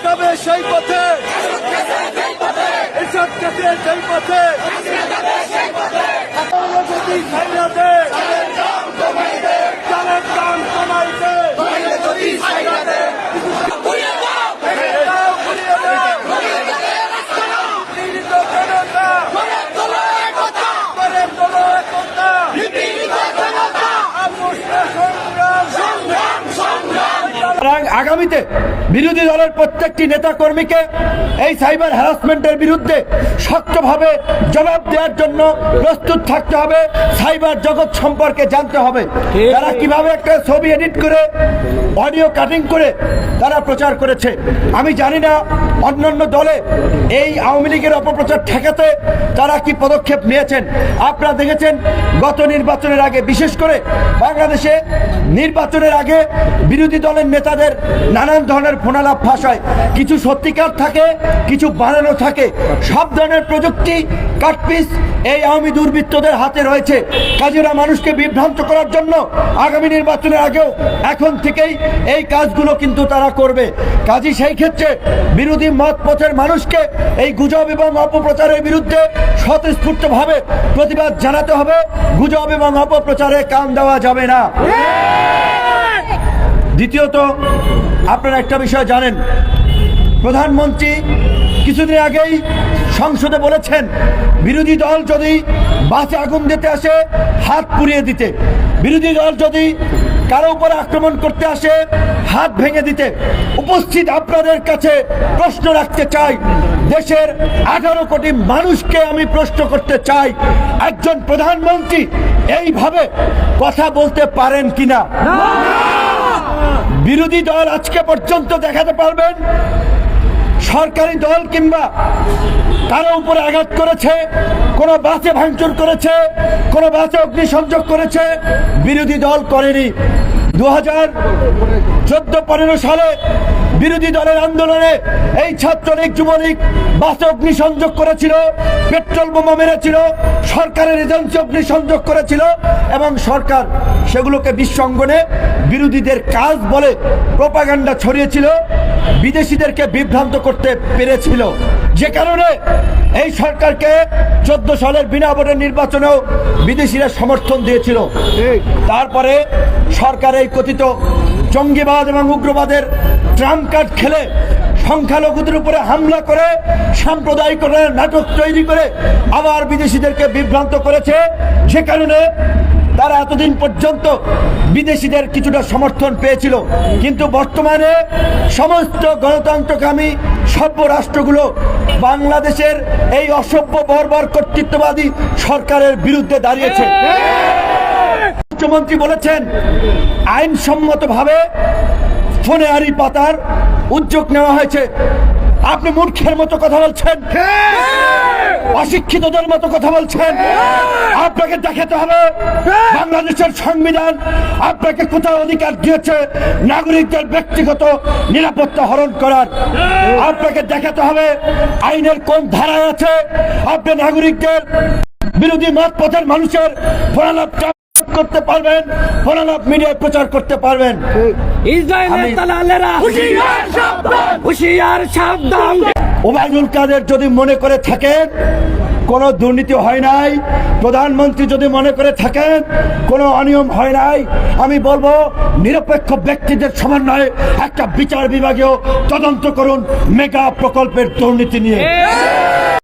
যাবে সেই পথে, এসব ক্ষেত্রে সেই পথে যদি ছাইরা দে, চালের দাম কমাইতে আগামীতে বিরোধী দলের প্রত্যেকটি নেতা কর্মীকে এই সাইবার হ্যারাসমেন্টের বিরুদ্ধে শক্তভাবে জবাব দেওয়ার জন্য প্রস্তুত থাকতে হবে। সাইবার জগৎ সম্পর্কে জানতে হবে তারা কিভাবে একটা ছবি এডিট করে অডিও কাটিং করে তারা প্রচার করেছে। আমি জানি না অন্যান্য দলে এই আওয়ামী লীগের অপপ্রচার ঠেকাতে তারা কি পদক্ষেপ নিয়েছেন। আপনারা দেখেছেন গত নির্বাচনের আগে, বিশেষ করে বাংলাদেশে নির্বাচনের আগে বিরোধী দলের নেতাদের নানান ধরনের ফোনালাপ ফাঁস হয়। কিছু সত্যিকার থাকে, কিছু বানানো থাকে। সব ধরনের প্রযুক্তি কাটপিস এই আওয়ামী দুর্বৃত্তদের হাতে রয়েছে। কাজেরা মানুষকে বিভ্রান্ত করার জন্য আগামী নির্বাচনের আগেও এখন থেকেই এই কাজগুলো কিন্তু তারা করবে। কাজী সেই ক্ষেত্রে বিরোধী মত পথের মানুষকে এই গুজব এবং অপপ্রচারের বিরুদ্ধে স্বতঃস্ফূর্তভাবে প্রতিবাদ জানাতে হবে। গুজব এবং অপপ্রচারে কান দেওয়া যাবে না। দ্বিতীয়ত, আপনারা একটা বিষয় জানেন, প্রধানমন্ত্রী কিছুদিন আগেই সংসদে বলেছেন বিরোধী দল যদি বাসে আগুন দিতে আসে হাত পুড়িয়ে দিতে, বিরোধী দল যদি কারো উপর আক্রমণ করতে আসে হাত ভেঙে দিতে। উপস্থিত আপনাদের কাছে প্রশ্ন রাখতে চাই, দেশের 18 কোটি মানুষকে আমি প্রশ্ন করতে চাই, একজন প্রধানমন্ত্রী এইভাবে কথা বলতে পারেন কিনা? বিরোধী দল আজকে পর্যন্ত দেখাতে পারবেন সরকারি দল কিংবা কারো উপরে আঘাত করেছে, কোন বাসে ভাঙচুর করেছে, কোন বাসে অগ্নিসংযোগ করেছে? বিরোধী দল করেনি। 2014-15 সালে বিরোধী দলের আন্দোলনে এই ছাত্রলীগ যুবলীগ বাসে অগ্নিসংযোগ করেছিল, পেট্রোল বোমা মেরেছিল, সরকারের এজেন্সি অগ্নিসংযোগ করেছিল এবং সরকার সেগুলোকে বিশ্ব অঙ্গনে বিরোধীদের কাজ বলে প্রোপাগান্ডা ছড়িয়েছিল, বিদেশিদেরকে বিভ্রান্ত করতে পেরেছিল। যে কারণে এই সরকারকে 14 সালের বিনা ভোটের নির্বাচনেও বিদেশিরা সমর্থন দিয়েছিল। তারপরে সরকার এই কথিত জঙ্গিবাদ এবং উগ্রবাদের ট্রাম্প কার্ড খেলে সংখ্যালঘুদের উপরে হামলা করে সাম্প্রদায়িকতার নাটক তৈরি করে আবার বিদেশিদেরকে বিভ্রান্ত করেছে। যে কারণে তারা এতদিন পর্যন্ত বিদেশিদের কিছুটা সমর্থন পেয়েছিল, কিন্তু বর্তমানে সমস্ত গণতন্ত্রকামী সভ্য রাষ্ট্রগুলো বাংলাদেশের এই অসভ্য বর্বর কর্তৃত্ববাদী সরকারের বিরুদ্ধে দাঁড়িয়েছে। মুখ্যমন্ত্রী বলেছেন আইনসম্মতভাবে ফোনে আড়ি পাতার উদ্যোগ নেওয়া হয়েছে। আপনি মূর্খের মতো কথা বলছেন, অশিক্ষিতদের মতো কথা বলছেন। আপনাকে দেখাতে হবে বাংলাদেশের সংবিধান আপনাকে কোথাও অধিকার দিয়েছে নাগরিকদের ব্যক্তিগত নিরাপত্তা হরণ করার। আপনাকে দেখাতে হবে আইনের কোন ধারায় আছে আপনি নাগরিকদের বিরোধী মত পথের মানুষের ফোনালাপ করতে পারবেন, ফোনালাপ মিডিয়ায় প্রচার করতে পারবেন। ইসরায়েলের দালালেরা হুঁশিয়ার সাবধান। ওবায়দুল কাদের যদি মনে করে থাকেন কোনো দুর্নীতি হয় নাই, প্রধানমন্ত্রী যদি মনে করে থাকেন কোনো অনিয়ম হয় নাই, আমি বলবো নিরপেক্ষ ব্যক্তিদের সমন্বয়ে একটা বিচার বিভাগীয় তদন্ত করুন মেগা প্রকল্পের দুর্নীতি নিয়ে।